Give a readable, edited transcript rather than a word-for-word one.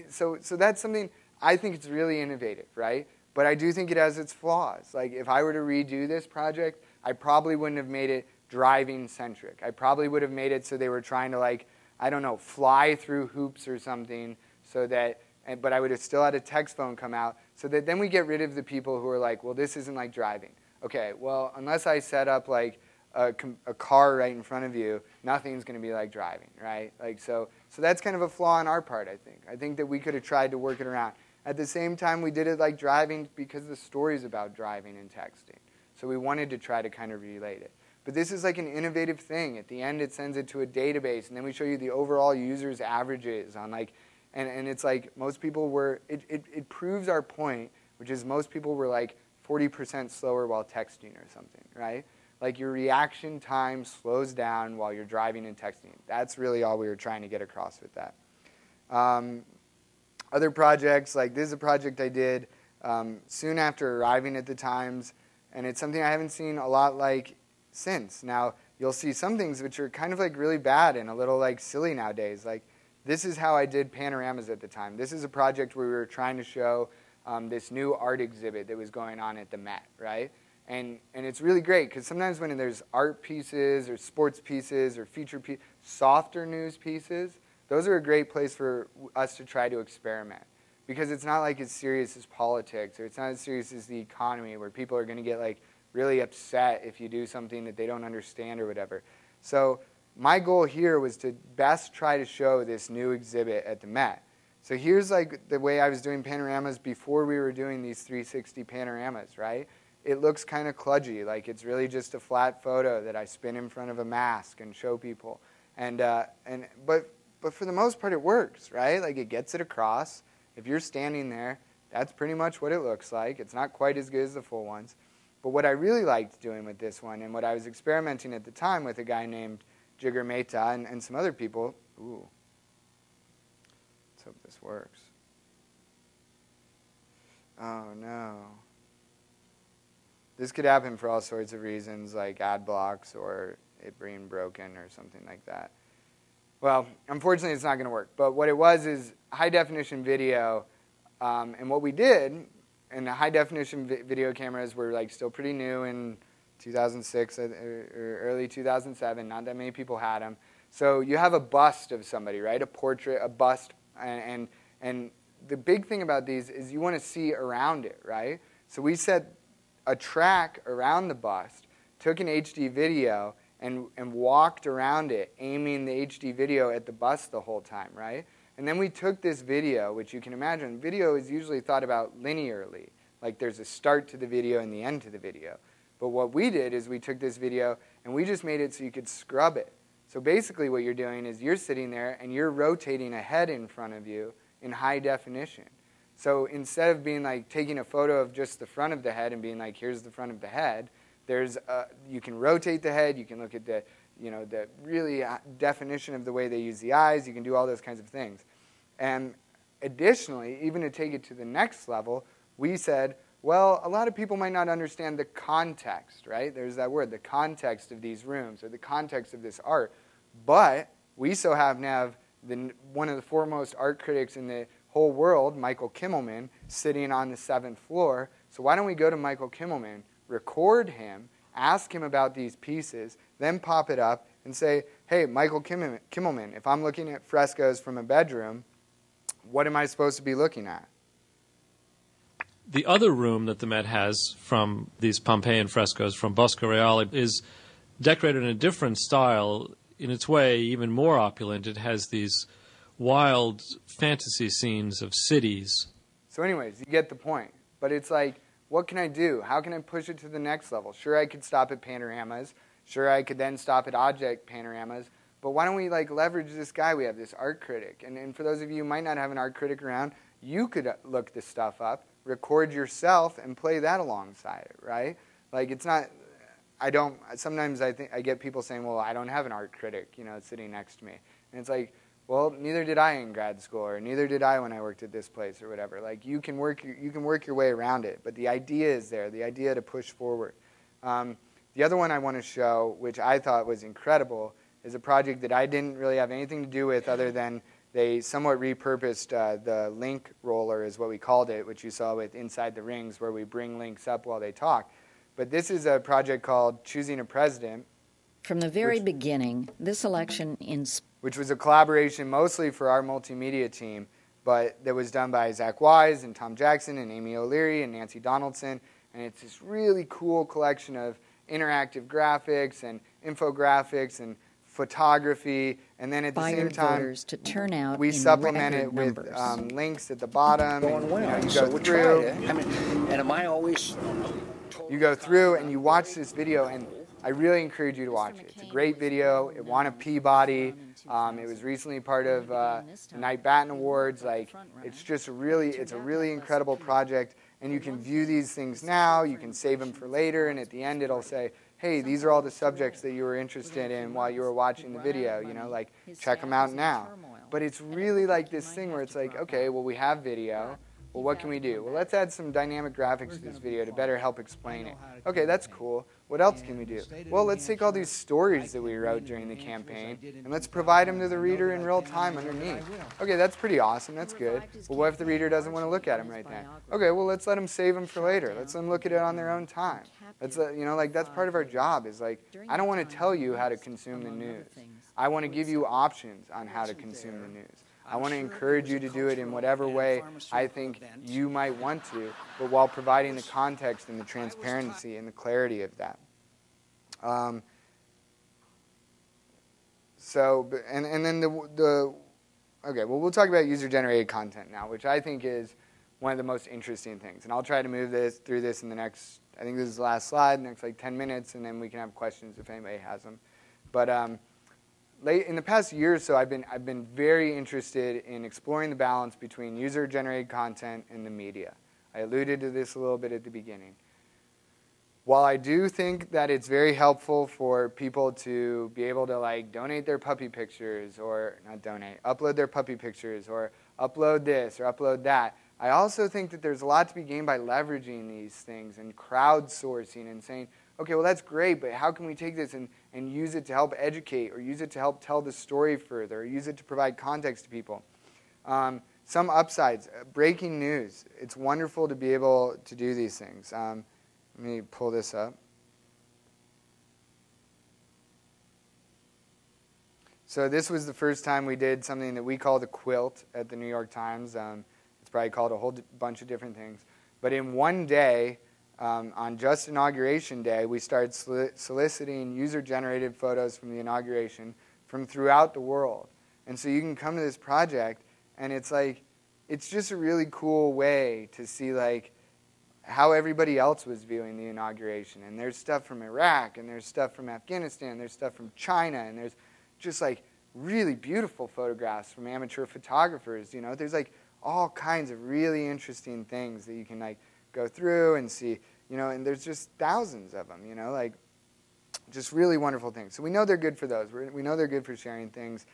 So that's something I think it's really innovative, right? But I do think it has its flaws. Like if I were to redo this project, I probably wouldn't have made it driving centric. I probably would have made it so they were trying to, like, I don't know, fly through hoops or something, so that, but I would have still had a text phone come out, so that then we get rid of the people who are like, well, this isn't like driving. Okay, well, unless I set up like a car right in front of you, nothing's going to be like driving, right? Like so that's kind of a flaw on our part, I think. I think that we could have tried to work it around. At the same time, we did it like driving because the story's about driving and texting. So we wanted to try to kind of relate it. But this is like an innovative thing. At the end, it sends it to a database, and then we show you the overall users' averages on like, and it's like most people were, it proves our point, which is most people were like 40% slower while texting or something, right? Like your reaction time slows down while you're driving and texting. That's really all we were trying to get across with that. Other projects, like this is a project I did soon after arriving at the Times, and it's something I haven't seen a lot like since. Now, you'll see some things which are kind of like really bad and a little like silly nowadays. Like this is how I did panoramas at the time. This is a project where we were trying to show this new art exhibit that was going on at the Met, right? And it's really great because sometimes when there's art pieces or sports pieces or feature pieces, softer news pieces, those are a great place for us to try to experiment. Because it's not like as serious as politics, or it's not as serious as the economy, where people are going to get like really upset if you do something that they don't understand or whatever. So my goal here was to best try to show this new exhibit at the Met. So here's like the way I was doing panoramas before we were doing these 360 panoramas, right? It looks kind of kludgy, like it's really just a flat photo that I spin in front of a mask and show people. But for the most part, it works, right? Like it gets it across. If you're standing there, that's pretty much what it looks like. It's not quite as good as the full ones. But what I really liked doing with this one, and what I was experimenting at the time with a guy named Jigar Mehta and some other people, ooh, let's hope this works. Oh no. This could happen for all sorts of reasons, like ad blocks or it being broken or something like that. Well, unfortunately, it's not going to work. But what it was is high-definition video, and what we did, and the high-definition video cameras were like still pretty new in 2006 or early 2007. Not that many people had them. So you have a bust of somebody, right? A portrait, a bust, and the big thing about these is you want to see around it, right? So we set a track around the bust, took an HD video, and walked around it, aiming the HD video at the bust the whole time, right? And then we took this video, which you can imagine, video is usually thought about linearly. Like there's a start to the video and the end to the video. But what we did is we took this video and we just made it so you could scrub it. So basically what you're doing is you're sitting there and you're rotating a head in front of you in high definition. So instead of being like taking a photo of just the front of the head and being like, here's the front of the head, you can rotate the head, you can look at the really definition of the way they use the eyes, you can do all those kinds of things. And additionally, even to take it to the next level, we said, well, a lot of people might not understand the context, right? There's that word, the context of these rooms, or the context of this art. But we so happen to have one of the foremost art critics in the whole world, Michael Kimmelman, sitting on the 7th floor. So why don't we go to Michael Kimmelman, record him, ask him about these pieces, then pop it up and say, hey, Michael Kimmelman, if I'm looking at frescoes from a bedroom, what am I supposed to be looking at? The other room that the Met has from these Pompeian frescoes from Bosco Reale is decorated in a different style. In its way, even more opulent. It has these wild fantasy scenes of cities. So anyways, you get the point. But it's like, what can I do? How can I push it to the next level? Sure, I could stop at panoramas. Sure, I could then stop at object panoramas. But why don't we like leverage this guy we have, this art critic? And for those of you who might not have an art critic around, you could look this stuff up, record yourself, and play that alongside it, right? Like it's not, sometimes I get people saying, well, I don't have an art critic, sitting next to me. And it's like, well, neither did I in grad school, or neither did I when I worked at this place or whatever. Like you can work your way around it, but the idea is there, the idea to push forward. The other one I want to show, which I thought was incredible, is a project that I didn't really have anything to do with other than they somewhat repurposed the link roller, is what we called it, which you saw with Inside the Rings, where we bring links up while they talk. But this is a project called Choosing a President. From the very beginning, this election which was a collaboration mostly for our multimedia team, but that was done by Zach Wise and Tom Jackson and Amy O'Leary and Nancy Donaldson. And it's this really cool collection of interactive graphics and infographics and photography, and then at the same time, to turn out we supplement it with links at the bottom. And, you go through. I mean, and am I always? You go through and you watch this video, and I really encourage you to watch it. It's a great video. It won a Peabody. It was recently part of the Knight Batten Awards. Like, it's just a really incredible project. And you can view these things now. You can save them for later, and at the end, it'll say, hey, these are all the subjects that you were interested in while you were watching the video, like check them out now. But it's really like this thing where it's like, okay, well, we have video. Well, what can we do? Well, let's add some dynamic graphics to this video to better help explain it. Okay, that's cool. What else can we do? Well, let's take all these stories that we wrote during the campaign and let's provide them to the reader in real time underneath. Okay, that's pretty awesome. That's good. Well, what if the reader doesn't want to look at them right then? Okay, well, let's let them save them for later. Let's let them look at it on their own time. That's that's part of our job is like, I don't want to tell you how to consume the news. I want to give you options on how to consume the news. I want to encourage you to do it in whatever way I think you might want to, but while providing the context and the transparency and the clarity of that. And then okay, well, we'll talk about user-generated content now, which I think is one of the most interesting things. And I'll try to move through this in the next, I think this is the last slide, next like 10 minutes, and then we can have questions if anybody has them. But in the past year or so, I've been very interested in exploring the balance between user-generated content and the media. I alluded to this a little bit at the beginning. While I do think that it's very helpful for people to be able to like donate their puppy pictures, or not donate, upload their puppy pictures, or upload this or upload that, I also think that there's a lot to be gained by leveraging these things and crowdsourcing and saying, okay, well, that's great, but how can we take this and use it to help educate, or use it to help tell the story further, or use it to provide context to people? Some upsides, breaking news. It's wonderful to be able to do these things. Let me pull this up. So this was the first time we did something that we called a quilt at the New York Times. It's probably called a whole bunch of different things. But in one day, on just Inauguration Day, we started soliciting user-generated photos from the inauguration from throughout the world. And so you can come to this project, and it's like, it's just a really cool way to see like how everybody else was viewing the inauguration. And there's stuff from Iraq, and there's stuff from Afghanistan, there's stuff from China, and there's just like really beautiful photographs from amateur photographers. There's like all kinds of really interesting things that you can like go through and see, and there's just thousands of them, like just really wonderful things. So we know they're good for those. We know they're good for sharing things.